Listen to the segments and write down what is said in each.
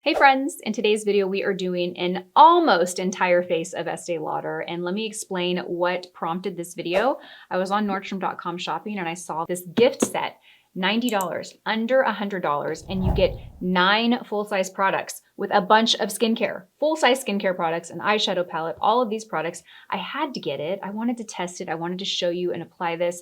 Hey friends, in today's video we are doing an almost entire face of Estee Lauder, and let me explain what prompted this video. I was on Nordstrom.com shopping and I saw this gift set, $90, under $100, and you get 9 full-size products with a bunch of skincare, full-size skincare products, an eyeshadow palette, all of these products. I had to get it. I wanted to test it. I wanted to show you and apply the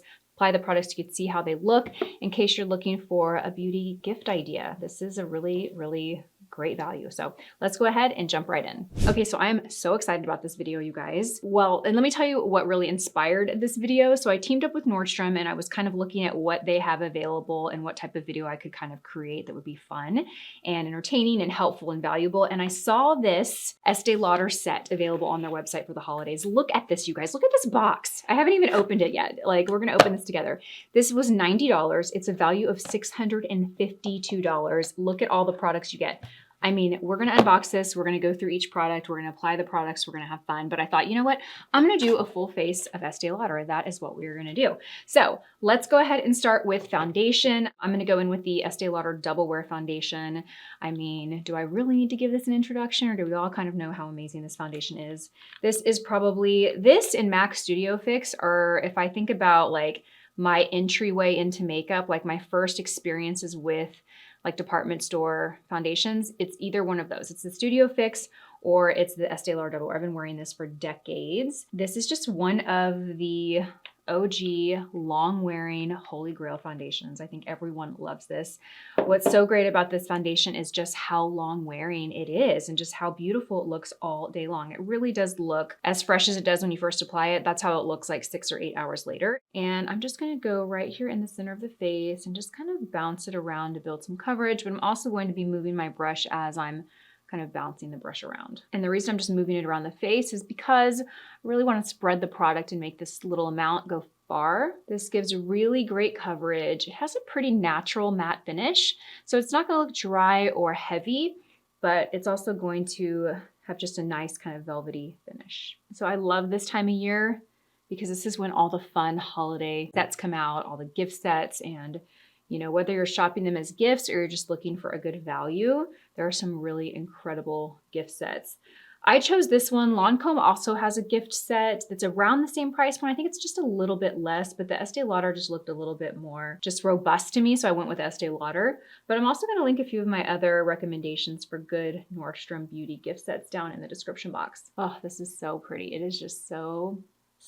products so you could see how they look in case you're looking for a beauty gift idea. This is a really great value. So let's go ahead and jump right in. Okay, so I'm so excited about this video, you guys. Well, and let me tell you what really inspired this video. So I teamed up with Nordstrom and I was kind of looking at what they have available and what type of video I could kind of create that would be fun and entertaining and helpful and valuable. And I saw this Estee Lauder set available on their website for the holidays. Look at this, you guys. Look at this box. I haven't even opened it yet. Like, we're gonna open this together. This was $90. It's a value of $652. Look at all the products you get. I mean, we're gonna unbox this, we're gonna go through each product, we're gonna apply the products, we're gonna have fun, but I thought, you know what? I'm gonna do a full face of Estee Lauder. That is what we're gonna do. So let's go ahead and start with foundation. I'm gonna go in with the Estee Lauder Double Wear Foundation. I mean, do I really need to give this an introduction, or do we all kind of know how amazing this foundation is? This is probably, this and MAC Studio Fix are, if I think about like my entryway into makeup, like my first experiences with like department store foundations, it's either one of those. It's the Studio Fix or it's the Estee Lauder Double Wear. I've been wearing this for decades. This is just one of the OG long wearing holy grail foundations. I think everyone loves this. What's so great about this foundation is just how long wearing it is and just how beautiful it looks all day long. It really does look as fresh as it does when you first apply it. That's how it looks like 6 or 8 hours later. And I'm just gonna go right here in the center of the face and just kind of bounce it around to build some coverage, but I'm also going to be moving my brush as I'm kind of bouncing the brush around. And the reason I'm just moving it around the face is because I really want to spread the product and make this little amount go far. This gives really great coverage. It has a pretty natural matte finish, so it's not going to look dry or heavy, but it's also going to have just a nice kind of velvety finish. So I love this time of year because this is when all the fun holiday sets come out, all the gift sets, and you know, whether you're shopping them as gifts or you're just looking for a good value, there are some really incredible gift sets. I chose this one. Lancome also has a gift set that's around the same price point. I think it's just a little bit less, but the Estee Lauder just looked a little bit more just robust to me, so I went with Estee Lauder. But I'm also going to link a few of my other recommendations for good Nordstrom beauty gift sets down in the description box. Oh, this is so pretty. It is just so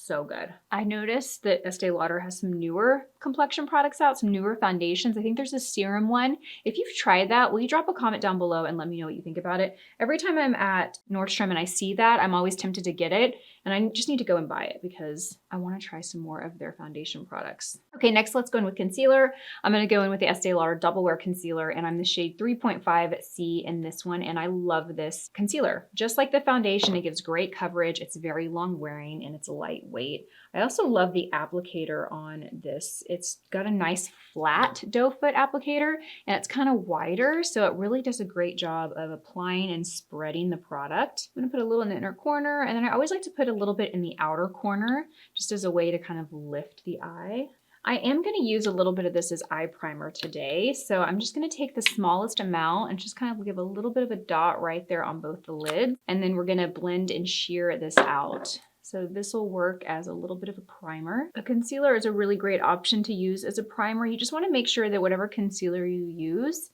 good. I noticed that Estee Lauder has some newer complexion products out, some newer foundations. I think there's a serum one. If you've tried that, will you drop a comment down below and let me know what you think about it? Every time I'm at Nordstrom and I see that, I'm always tempted to get it. And I just need to go and buy it because I want to try some more of their foundation products. Okay, next let's go in with concealer. I'm going to go in with the Estee Lauder Double Wear Concealer, and I'm the shade 3.5C in this one, and I love this concealer. Just like the foundation, it gives great coverage, it's very long wearing, and it's lightweight. I also love the applicator on this. It's got a nice flat doe foot applicator, and it's kind of wider, so it really does a great job of applying and spreading the product. I'm gonna put a little in the inner corner, and then I always like to put a little bit in the outer corner, just as a way to kind of lift the eye. I am going to use a little bit of this as eye primer today, so I'm just going to take the smallest amount and just kind of give a little bit of a dot right there on both the lids, and then we're going to blend and sheer this out. So this will work as a little bit of a primer. A concealer is a really great option to use as a primer. You just want to make sure that whatever concealer you use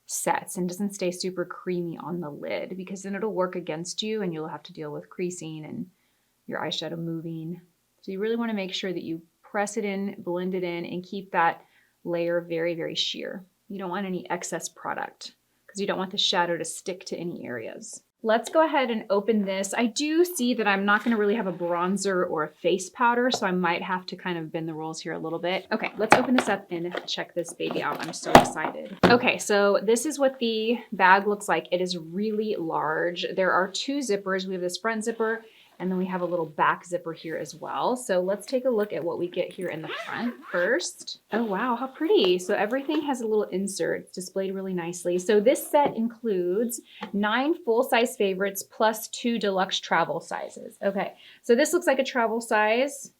sets and doesn't stay super creamy on the lid, because then it'll work against you and you'll have to deal with creasing and your eyeshadow moving. So you really want to make sure that you press it in, blend it in, and keep that layer very sheer. You don't want any excess product because you don't want the shadow to stick to any areas. Let's go ahead and open this. I do see that I'm not going to really have a bronzer or a face powder, so I might have to kind of bend the rules here a little bit. Okay, let's open this up and check this baby out. I'm so excited. Okay, so this is what the bag looks like. It is really large. There are 2 zippers. We have this front zipper, and then we have a little back zipper here as well. So let's take a look at what we get here in the front first. Oh wow, how pretty. So everything has a little insert displayed really nicely. So this set includes 9 full-size favorites plus 2 deluxe travel sizes. Okay, so this looks like a travel size,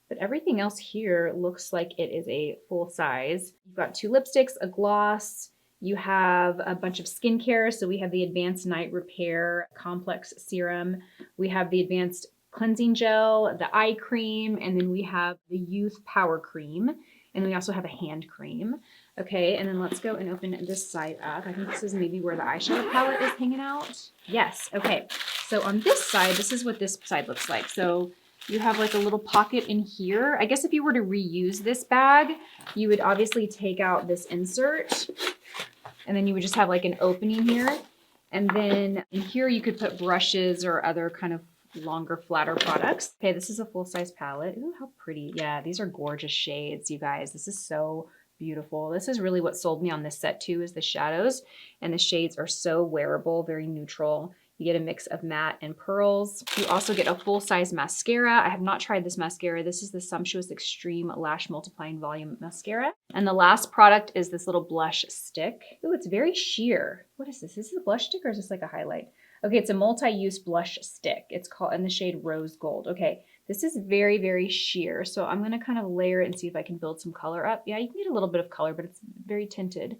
but everything else here looks like it is a full size. You've got 2 lipsticks, a gloss, You have a bunch of skincare. So we have the Advanced Night Repair Complex Serum. We have the Advanced Cleansing Gel, the eye cream, and then we have the Youth Power Cream. And we also have a hand cream. Okay, and then let's go and open this side up. I think this is maybe where the eyeshadow palette is hanging out. Yes, okay. So on this side, this is what this side looks like. So you have like a little pocket in here. I guess if you were to reuse this bag, you would obviously take out this insert and then you would just have like an opening here. And then in here you could put brushes or other kind of longer, flatter products. Okay, this is a full-size palette. Ooh, how pretty. Yeah, these are gorgeous shades, you guys. This is so beautiful. This is really what sold me on this set too, is the shadows. And the shades are so wearable, very neutral. You get a mix of matte and pearls. You also get a full-size mascara. I have not tried this mascara. This is the Sumptuous Extreme Lash Multiplying Volume Mascara. And the last product is this little blush stick. Ooh, it's very sheer. What is this? Is this a blush stick or is this like a highlight? Okay, it's a multi-use blush stick. It's called in the shade Rose Gold. Okay, this is very, very sheer. So I'm gonna kind of layer it and see if I can build some color up. Yeah, you can get a little bit of color, but it's very tinted.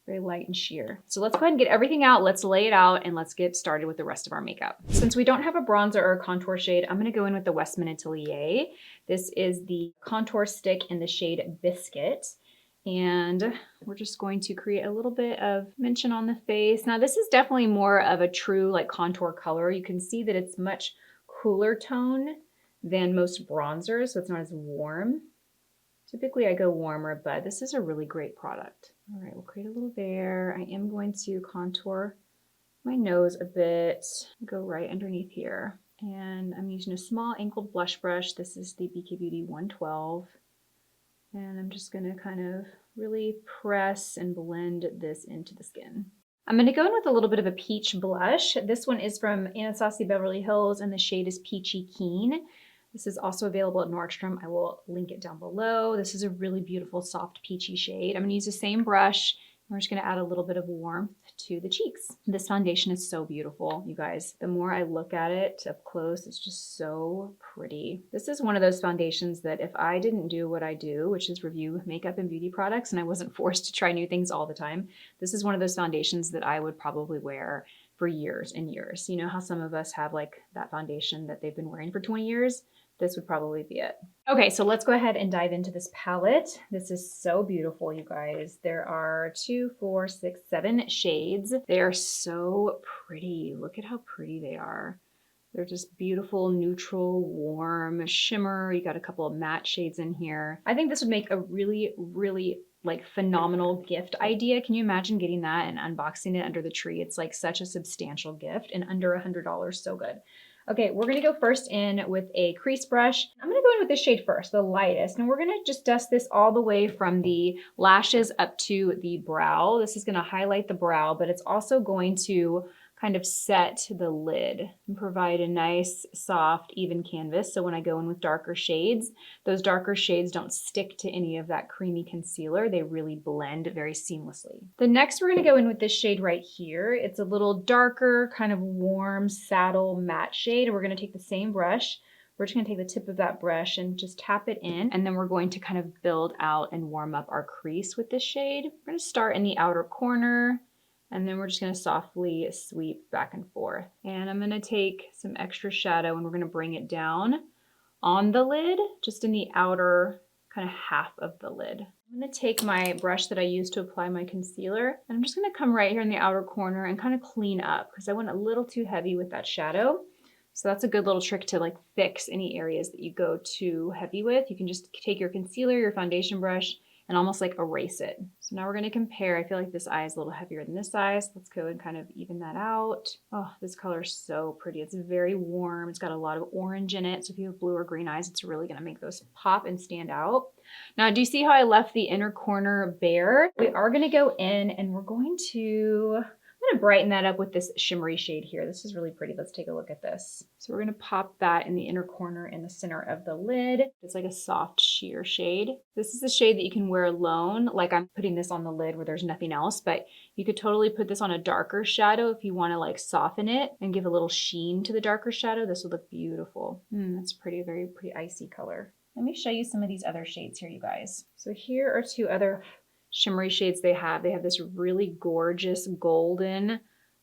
Very light and sheer. So let's go ahead and get everything out. Let's lay it out and let's get started with the rest of our makeup. Since we don't have a bronzer or a contour shade, I'm gonna go in with the Westman Atelier. This is the contour stick in the shade Biscuit. And we're just going to create a little bit of mention on the face. Now this is definitely more of a true like contour color. You can see that it's much cooler tone than most bronzers, so it's not as warm. Typically I go warmer, but this is a really great product. All right, we'll create a little there. I am going to contour my nose a bit, go right underneath here. And I'm using a small angled blush brush. This is the BK Beauty 112. And I'm just gonna kind of really press and blend this into the skin. I'm gonna go in with a little bit of a peach blush. This one is from Anastasia Beverly Hills and the shade is Peachy Keen. This is also available at Nordstrom. I will link it down below. This is a really beautiful, soft, peachy shade. I'm gonna use the same brush. We're just gonna add a little bit of warmth to the cheeks. This foundation is so beautiful, you guys. The more I look at it up close, it's just so pretty. This is one of those foundations that if I didn't do what I do, which is review makeup and beauty products, and I wasn't forced to try new things all the time, this is one of those foundations that I would probably wear for years and years. You know how some of us have like that foundation that they've been wearing for 20 years? This would probably be it. Okay, so let's go ahead and dive into this palette. This is so beautiful, you guys. There are 2, 4, 6, 7 shades. They are so pretty. Look at how pretty they are. They're just beautiful, neutral, warm, shimmer. You got a couple of matte shades in here. I think this would make a really, really like phenomenal gift idea. Can you imagine getting that and unboxing it under the tree? It's like such a substantial gift and under $100, so good. Okay, we're gonna go first in with a crease brush. I'm gonna go in with this shade first, the lightest, and we're gonna just dust this all the way from the lashes up to the brow. This is gonna highlight the brow, but it's also going to kind of set the lid and provide a nice, soft, even canvas. So when I go in with darker shades, those darker shades don't stick to any of that creamy concealer. They really blend very seamlessly. The next we're gonna go in with this shade right here. It's a little darker, kind of warm saddle matte shade. And we're gonna take the same brush. We're just gonna take the tip of that brush and just tap it in. And then we're going to kind of build out and warm up our crease with this shade. We're gonna start in the outer corner. And then we're just gonna softly sweep back and forth. And I'm gonna take some extra shadow and we're gonna bring it down on the lid, just in the outer kind of half of the lid. I'm gonna take my brush that I used to apply my concealer, and I'm just gonna come right here in the outer corner and kind of clean up because I went a little too heavy with that shadow. So that's a good little trick to like fix any areas that you go too heavy with. You can just take your concealer, your foundation brush, and almost like erase it. So now we're gonna compare. I feel like this eye is a little heavier than this eye. So let's go and kind of even that out. Oh, this color is so pretty. It's very warm. It's got a lot of orange in it. So if you have blue or green eyes, it's really gonna make those pop and stand out. Now, do you see how I left the inner corner bare? We are gonna go in and we're going to, I'm gonna brighten that up with this shimmery shade here. This is really pretty. Let's take a look at this. So we're gonna pop that in the inner corner in the center of the lid. It's like a soft sheer shade. This is the shade that you can wear alone. Like I'm putting this on the lid where there's nothing else, but you could totally put this on a darker shadow if you wanna like soften it and give a little sheen to the darker shadow. This would look beautiful. That's pretty, very pretty icy color. Let me show you some of these other shades here, you guys. So here are 2 other shimmery shades they have. They have this really gorgeous golden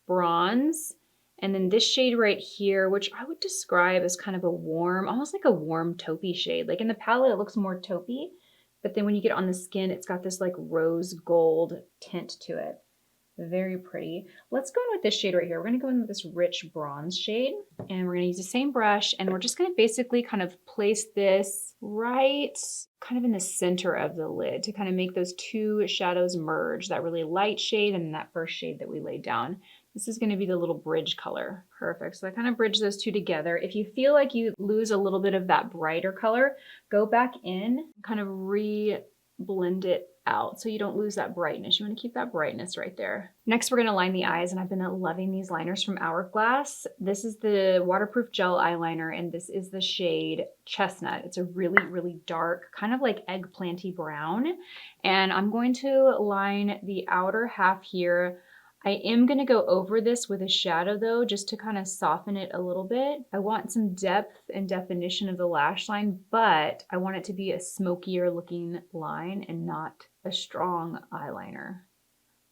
bronze. And then this shade right here, which I would describe as kind of a warm, almost like a warm taupey shade. Like in the palette, it looks more taupey, but then when you get on the skin, it's got this like rose gold tint to it. Very pretty. Let's go in with this shade right here. We're gonna go in with this rich bronze shade, and we're gonna use the same brush, and we're just gonna basically kind of place this right kind of in the center of the lid to kind of make those two shadows merge, that really light shade and that first shade that we laid down. This is gonna be the little bridge color. Perfect, so I kind of bridge those two together. If you feel like you lose a little bit of that brighter color, go back in, kind of blend it out so you don't lose that brightness. You want to keep that brightness right there. Next, we're going to line the eyes, and I've been loving these liners from Hourglass. This is the waterproof gel eyeliner, and this is the shade Chestnut. It's a really, really dark, kind of like eggplanty brown. And I'm going to line the outer half here. I am going to go over this with a shadow though, just to kind of soften it a little bit. I want some depth and definition of the lash line, but I want it to be a smokier looking line and not a strong eyeliner.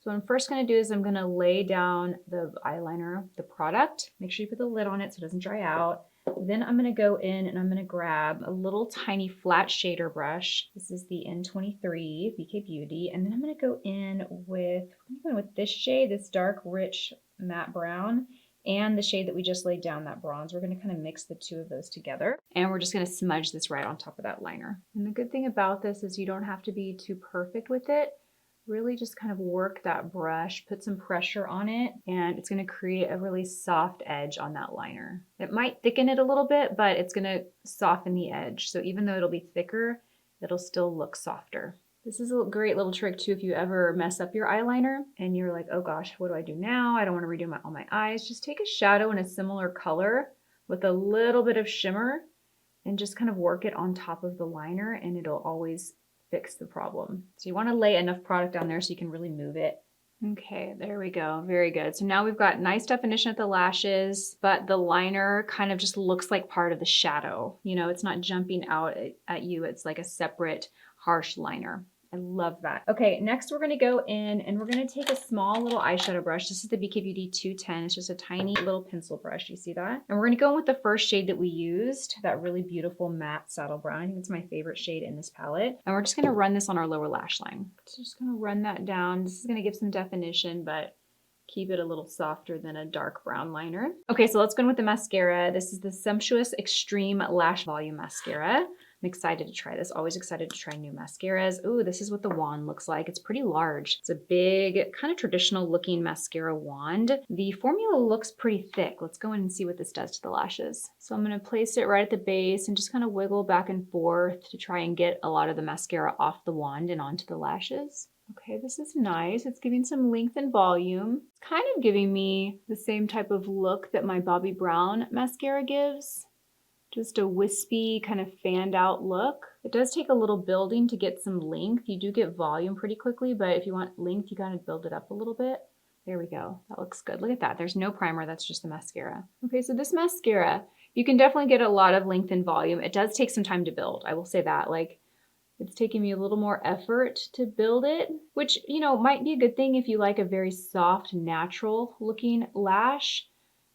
So what I'm first going to do is I'm going to lay down the eyeliner, the product. Make sure you put the lid on it so it doesn't dry out. Then I'm going to go in and I'm going to grab a little tiny flat shader brush. This is the N23 BK Beauty. And then I'm going to go in with this shade, this dark, rich matte brown, and the shade that we just laid down, that bronze. We're going to kind of mix the two of those together. And we're just going to smudge this right on top of that liner. And the good thing about this is you don't have to be too perfect with it. Really just kind of work that brush, put some pressure on it, and it's going to create a really soft edge on that liner. It might thicken it a little bit, but it's going to soften the edge. So even though it'll be thicker, it'll still look softer. This is a great little trick too if you ever mess up your eyeliner and you're like, oh gosh, what do I do now? I don't want to redo all my eyes. Just take a shadow in a similar color with a little bit of shimmer and just kind of work it on top of the liner, and it'll always fix the problem. So you want to lay enough product on there so you can really move it. Okay, there we go. Very good. So now we've got nice definition at the lashes, but the liner kind of just looks like part of the shadow. You know, it's not jumping out at you. It's like a separate harsh liner. I love that. Okay, next we're going to go in and we're going to take a small little eyeshadow brush. This is the BK Beauty 210. It's just a tiny little pencil brush. You see that? And we're going to go in with the first shade that we used, that really beautiful matte saddle brown. I think it's my favorite shade in this palette. And we're just going to run this on our lower lash line. So just going to run that down. This is going to give some definition, but keep it a little softer than a dark brown liner. Okay, so let's go in with the mascara. This is the Sumptuous Extreme Lash Volume Mascara. I'm excited to try this. Always excited to try new mascaras. Ooh, this is what the wand looks like. It's pretty large. It's a big, kind of traditional looking mascara wand. The formula looks pretty thick. Let's go in and see what this does to the lashes. So I'm going to place it right at the base and just kind of wiggle back and forth to try and get a lot of the mascara off the wand and onto the lashes. Okay, this is nice. It's giving some length and volume. It's kind of giving me the same type of look that my Bobbi Brown mascara gives. Just a wispy, kind of fanned out look. It does take a little building to get some length. You do get volume pretty quickly, but if you want length, you gotta build it up a little bit. There we go. That looks good. Look at that. There's no primer. That's just the mascara. Okay, so this mascara, you can definitely get a lot of length and volume. It does take some time to build. I will say that. Like, it's taking me a little more effort to build it, which, you know, might be a good thing if you like a very soft, natural looking lash.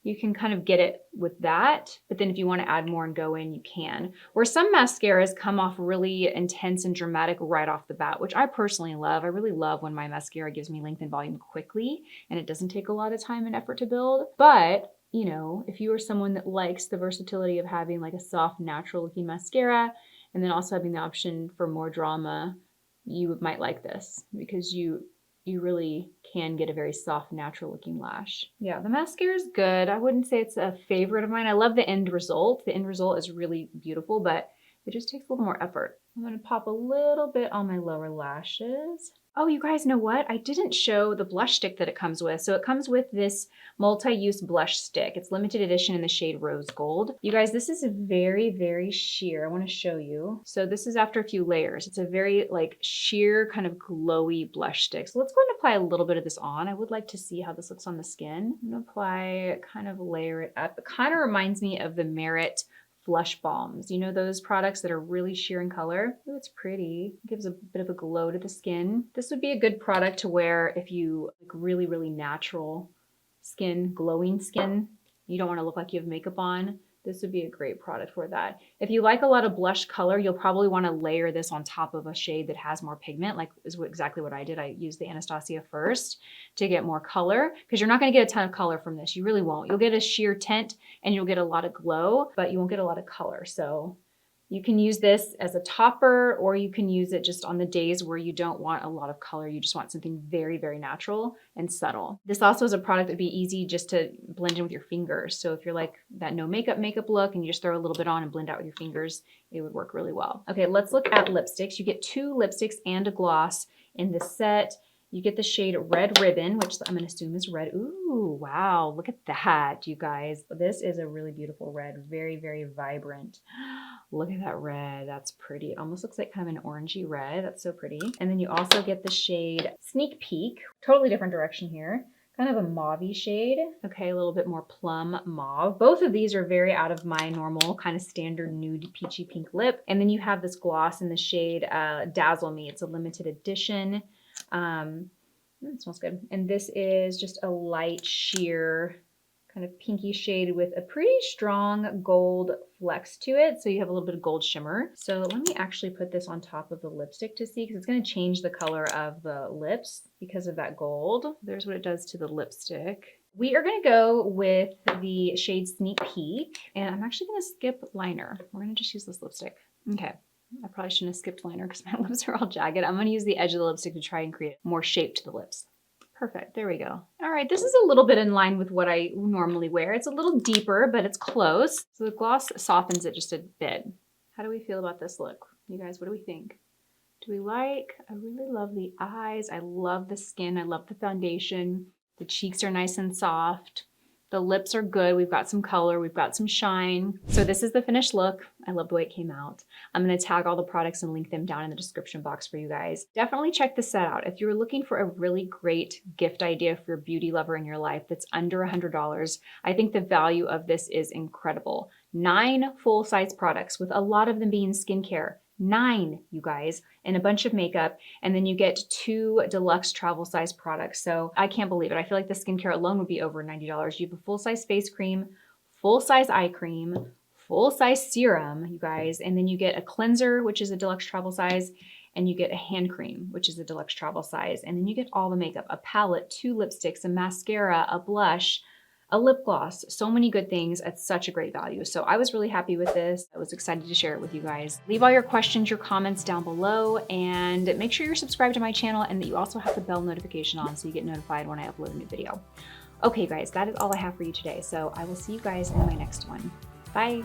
You can kind of get it with that, but then if you want to add more and go in, you can. Where some mascaras come off really intense and dramatic right off the bat, which I personally love. I really love when my mascara gives me length and volume quickly, and it doesn't take a lot of time and effort to build. But, you know, if you are someone that likes the versatility of having like a soft, natural looking mascara, and then also having the option for more drama, you might like this because you really can get a very soft, natural looking lash. Yeah, the mascara is good. I wouldn't say it's a favorite of mine. I love the end result. The end result is really beautiful, but it just takes a little more effort. I'm gonna pop a little bit on my lower lashes. Oh, you guys know what? I didn't show the blush stick that it comes with. So it comes with this multi-use blush stick. It's limited edition in the shade Rose Gold. You guys, this is very, very sheer. I want to show you. So this is after a few layers. It's a very like sheer kind of glowy blush stick. So let's go ahead and apply a little bit of this on. I would like to see how this looks on the skin. I'm gonna apply, kind of layer it up. It kind of reminds me of the Merit Flush balms. You know those products that are really sheer in color? Ooh, it's pretty. It gives a bit of a glow to the skin. This would be a good product to wear if you like really, really natural skin, glowing skin. You don't want to look like you have makeup on. This would be a great product for that. If you like a lot of blush color, you'll probably want to layer this on top of a shade that has more pigment, like is exactly what I did. I used the Anastasia first to get more color, because you're not going to get a ton of color from this. You really won't. You'll get a sheer tint and you'll get a lot of glow, but you won't get a lot of color. So you can use this as a topper, or you can use it just on the days where you don't want a lot of color. You just want something very, very natural and subtle. This also is a product that'd be easy just to blend in with your fingers. So if you're like that no makeup look and you just throw a little bit on and blend out with your fingers, it would work really well. Okay, let's look at lipsticks. You get 2 lipsticks and a gloss in this set. You get the shade Red Ribbon, which I'm gonna assume is red. Ooh, wow, look at that, you guys. This is a really beautiful red, very, very vibrant. Look at that red, that's pretty. It almost looks like kind of an orangey red, that's so pretty. And then you also get the shade Sneak Peek, totally different direction here. Kind of a mauve-y shade. Okay, a little bit more plum mauve. Both of these are very out of my normal kind of standard nude peachy pink lip. And then you have this gloss in the shade Dazzle Me. It's a limited edition. It smells good. And this is just a light sheer kind of pinky shade with a pretty strong gold flex to it. So you have a little bit of gold shimmer. So let me actually put this on top of the lipstick to see, because it's going to change the color of the lips because of that gold. There's what it does to the lipstick. We are going to go with the shade Sneak Peek, and I'm actually going to skip liner. We're going to just use this lipstick. Okay. I probably shouldn't have skipped liner because my lips are all jagged. I'm going to use the edge of the lipstick to try and create more shape to the lips. Perfect. There we go. All right. This is a little bit in line with what I normally wear. It's a little deeper, but it's close. So the gloss softens it just a bit. How do we feel about this look? You guys, what do we think? Do we like? I really love the eyes. I love the skin. I love the foundation. The cheeks are nice and soft. The lips are good. We've got some color. We've got some shine. So this is the finished look. I love the way it came out. I'm going to tag all the products and link them down in the description box for you guys. Definitely check this set out. If you're looking for a really great gift idea for a beauty lover in your life that's under $100, I think the value of this is incredible. 9 full-size products, with a lot of them being skincare. 9, you guys, and a bunch of makeup, and then you get 2 deluxe travel size products. So I can't believe it. I feel like the skincare alone would be over $90. You have a full-size face cream, full-size eye cream, full-size serum, you guys, and then you get a cleanser, which is a deluxe travel size, and you get a hand cream, which is a deluxe travel size, and then you get all the makeup, a palette, 2 lipsticks, a mascara, a blush, a lip gloss, so many good things at such a great value. So I was really happy with this. I was excited to share it with you guys. Leave all your questions, your comments down below, and make sure you're subscribed to my channel and that you also have the bell notification on so you get notified when I upload a new video. Okay guys, that is all I have for you today. So I will see you guys in my next one. Bye.